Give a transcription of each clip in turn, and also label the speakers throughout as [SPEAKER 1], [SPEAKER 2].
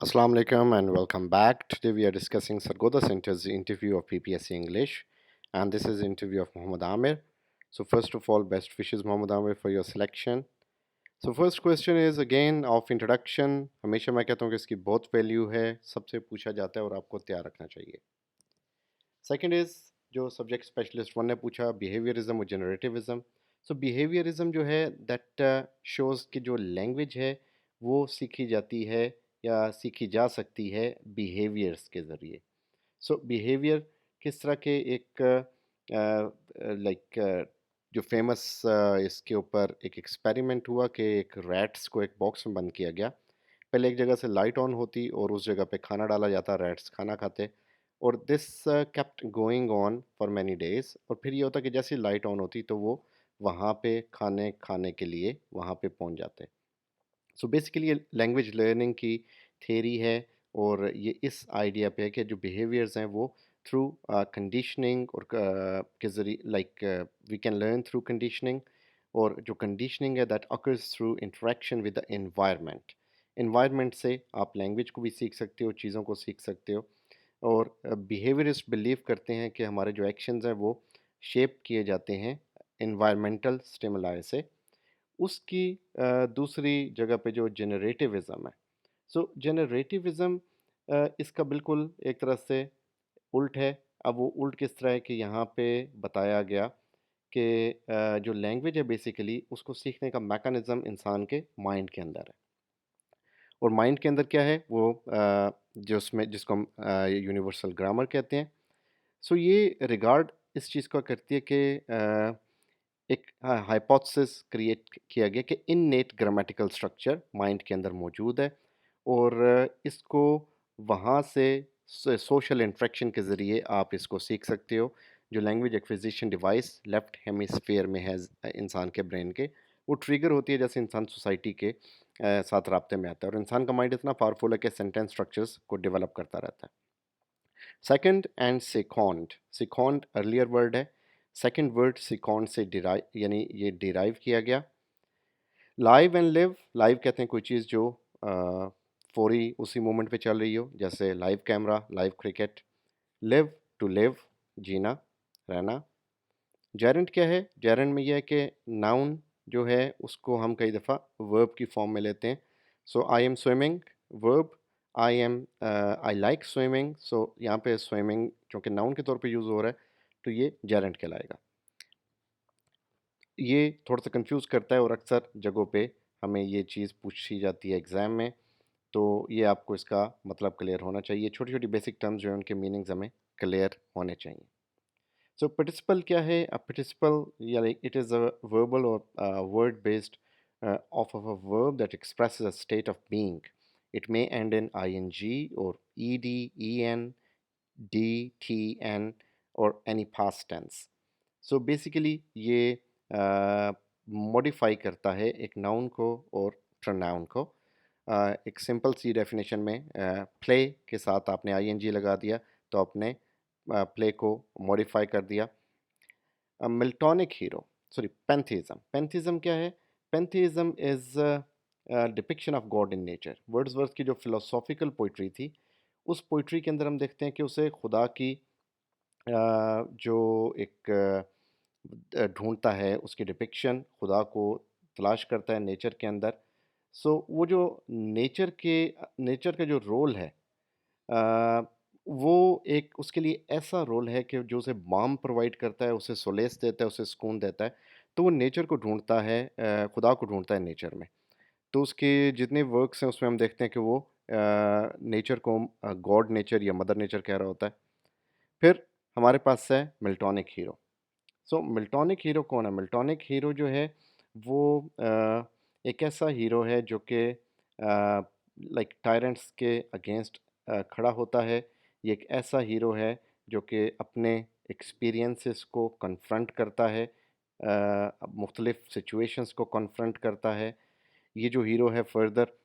[SPEAKER 1] Assalamu alaikum and welcome back. Today we are discussing Sargoda Center's interview of PPSC English, and this is interview of Muhammad Amir. So first of all, best wishes Muhammad Amir for your selection. So first question is again of introduction. हमेशा मैं कहता हूँ कि इसकी बहुत value है, सबसे पूछा जाता है और आपको तैयार रखना चाहिए. सेकंड इज जो सब्जेक्ट स्पेशलिस्ट वन ने पूछा बिहेवियरिज्म और जनरेटिविज्म. सो बिहेवियरिज्म जो है दैट शोज़ कि जो लैंग्वेज है वो सीखी जाती है या सीखी जा सकती है बिहेवियर्स के ज़रिए. सो बिहेवियर किस तरह के एक लाइक जो फेमस इसके ऊपर एक एक्सपेरिमेंट हुआ कि एक रैट्स को एक बॉक्स में बंद किया गया. पहले एक जगह से लाइट ऑन होती और उस जगह पे खाना डाला जाता, रैट्स खाना खाते और this kept going on for many days. और फिर ये होता कि जैसे लाइट ऑन होती तो वो वहाँ पे खाने खाने के लिए वहाँ पे पहुँच जाते. सो बेसिकली ये लैंग्वेज लर्निंग की थेरी है और ये इस आइडिया पे है कि जो बिहेवियर्स हैं वो थ्रू कंडीशनिंग और के ज़रिए like we can learn through conditioning. और जो कंडीशनिंग है that occurs through interaction with the environment. Environment से आप लैंग्वेज को भी सीख सकते हो, चीज़ों को सीख सकते हो. और बिहेवियरिस्ट बिलीव करते हैं कि हमारे जो एक्शंस हैं वो शेप किए जाते हैं एनवायरमेंटल स्टिमुलाई से. उसकी दूसरी जगह पे जो जनरेटिविज़म है. सो जनरेटिविज़म इसका बिल्कुल एक तरह से उल्ट है. अब वो उल्ट किस तरह है कि यहाँ पे बताया गया कि जो लैंग्वेज है बेसिकली उसको सीखने का मैकेनिज़्म इंसान के माइंड के अंदर है. और माइंड के अंदर क्या है वो जो उसमें जिसको हम यूनिवर्सल ग्रामर कहते हैं. सो ये रिगार्ड इस चीज़ का करती है कि एक हाइपोथेसिस क्रिएट किया गया कि इननेट ग्रामेटिकल स्ट्रक्चर माइंड के अंदर मौजूद है और इसको वहाँ से सोशल इंटरेक्शन के ज़रिए आप इसको सीख सकते हो. जो language acquisition device left hemisphere में है इंसान के ब्रेन के, वो ट्रिगर होती है जैसे इंसान सोसाइटी के साथ राब्ते में आता है. और इंसान का माइंड इतना पावरफुल है कि सेंटेंस स्ट्रक्चर्स को डेवलप करता रहता है. Second and second. Second earlier word है. सेकंड वर्ड सेकॉन्ड से डिराइव यानी ये डिराइव किया गया. Live and live. लाइव कहते हैं कोई चीज़ जो फौरी उसी मोमेंट पे चल रही हो, जैसे live camera, live cricket. Live to live, जीना, रहना. जेरेंट क्या है? जेरेंट में यह है कि नाउन जो है उसको हम कई दफ़ा वर्ब की फॉर्म में लेते हैं. So I am swimming, verb. I like swimming. So यहाँ पे स्विमिंग चूँकि नाउन के तौर पे यूज़ हो रहा है तो ये जेरेंट कहलाएगा. ये थोड़ा सा कंफ्यूज करता है और अक्सर जगहों पे हमें ये चीज़ पूछी जाती है एग्ज़ाम में. तो ये आपको इसका मतलब क्लियर होना चाहिए. छोटी छोटी बेसिक टर्म्स जो हैं उनके मीनिंग्स हमें क्लियर होने चाहिए. सो पार्टिसिपल क्या है? पार्टिसिपल या like it is a verbal और word based of a verb that expresses a state of being. It may end in ing और ed, en, dtn और any past tense. So basically ये modify करता है एक noun को और pronoun को. एक सिंपल सी डेफिनेशन में प्ले के साथ आपने आईएनजी लगा दिया तो आपने प्ले को मॉडिफाई कर दिया. मिल्टॉनिक हीरो, सॉरी पैंथीज़म. पैंथीज़म क्या है? Pantheism is depiction of God in nature. Wordsworth की जो फिलोसॉफिकल पोइट्री थी उस पोइट्री के अंदर हम देखते हैं कि उसे खुदा की जो एक ढूंढता है, उसकी डिपिक्शन खुदा को तलाश करता है नेचर के अंदर. सो वो जो नेचर का जो रोल है अ, वो एक उसके लिए ऐसा रोल है कि जो उसे बाम प्रोवाइड करता है, उसे सोलेस देता है, उसे सुकून देता है. तो वो नेचर को ढूंढता है, खुदा को ढूंढता है नेचर में. तो उसके जितने वर्क्स हैं उसमें हम देखते हैं कि वो नेचर को गॉड नेचर या मदर नेचर कह रहा होता है. फिर हमारे पास है मिल्टॉनिक हीरो. सो मिल्टॉनिक हीरो कौन है? मिल्टॉनिक हीरो जो है वो एक ऐसा हीरो है जो कि लाइक टायरेंट्स के अगेंस्ट खड़ा होता है. ये एक ऐसा हीरो है जो कि अपने एक्सपीरियंसेस को कन्फ्रंट करता है, मुख्तलिफ सिचुएशंस को कन्फ्रंट करता है. ये जो हीरो है फर्दर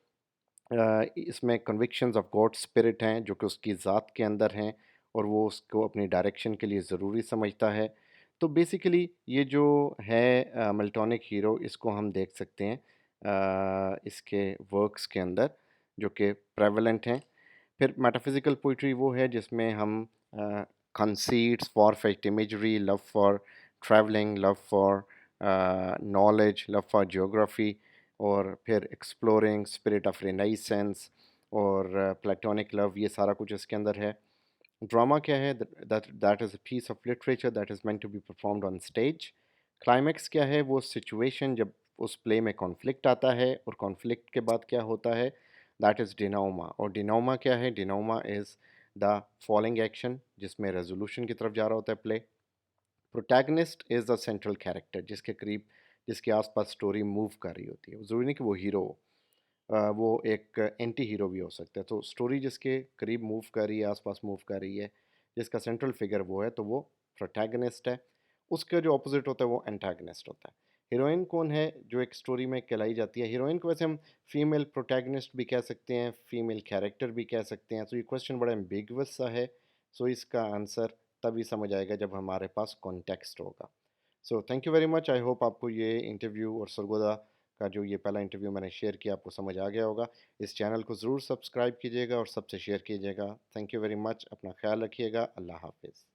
[SPEAKER 1] इसमें कन्विक्शंस ऑफ गॉड स्पिरिट हैं जो कि उसकी ज़ात के अंदर हैं और वो उसको अपनी डायरेक्शन के लिए ज़रूरी समझता है. तो बेसिकली ये जो है मिल्टॉनिक हीरो, इसको हम देख सकते हैं इसके वर्क्स के अंदर जो कि प्रेवलेंट हैं। फिर मेटाफिज़िकल पोइट्री वो है जिसमें हम conceits, far fetched imagery, love for travelling, love for knowledge, love for geography और फिर एक्सप्लोरिंग, स्पिरिट ऑफ रिनाइसेंस और प्लेटोनिक लव, ये सारा कुछ इसके अंदर है। ड्रामा क्या है? That is a piece of literature that is meant to be performed on stage. Climax क्या है? वो सिचुएशन जब उस प्ले में कॉन्फ्लिक्ट आता है और कॉन्फ्लिक्ट के बाद क्या होता है? That is denouement. और डिनोमा क्या है? Denouement is the falling action जिसमें रेजोल्यूशन की तरफ जा रहा होता है play. Protagonist is the central character जिसके करीब, जिसके आसपास स्टोरी मूव कर रही होती है। ज़रूरी नहीं कि वो हीरो हो, वो एक एंटी हीरो भी हो सकता है। तो स्टोरी जिसके करीब मूव कर रही है, आसपास मूव कर रही है, जिसका सेंट्रल फिगर वो है, तो वो प्रोटैगनिस्ट है। उसका जो ऑपोजिट होता है वो एंटागनिस्ट होता है। हीरोइन कौन है जो एक स्टोरी में कहलाई जाती है? हीरोइन को वैसे हम फीमेल प्रोटैगनिस्ट भी कह सकते हैं, फीमेल कैरेक्टर भी कह सकते हैं। तो ये क्वेश्चन बड़ा एम्बिगुअस सा है। सो इसका आंसर तभी समझ आएगा जब हमारे पास कॉन्टेक्स्ट होगा। So thank you very much. I hope आपको ये इंटरव्यू और सरगोदा का जो ये पहला इंटरव्यू मैंने शेयर किया आपको समझ आ गया होगा। इस चैनल को ज़रूर सब्सक्राइब कीजिएगा और सबसे शेयर कीजिएगा। Thank you very much. अपना ख्याल रखिएगा। अल्लाह हाफ़िज़।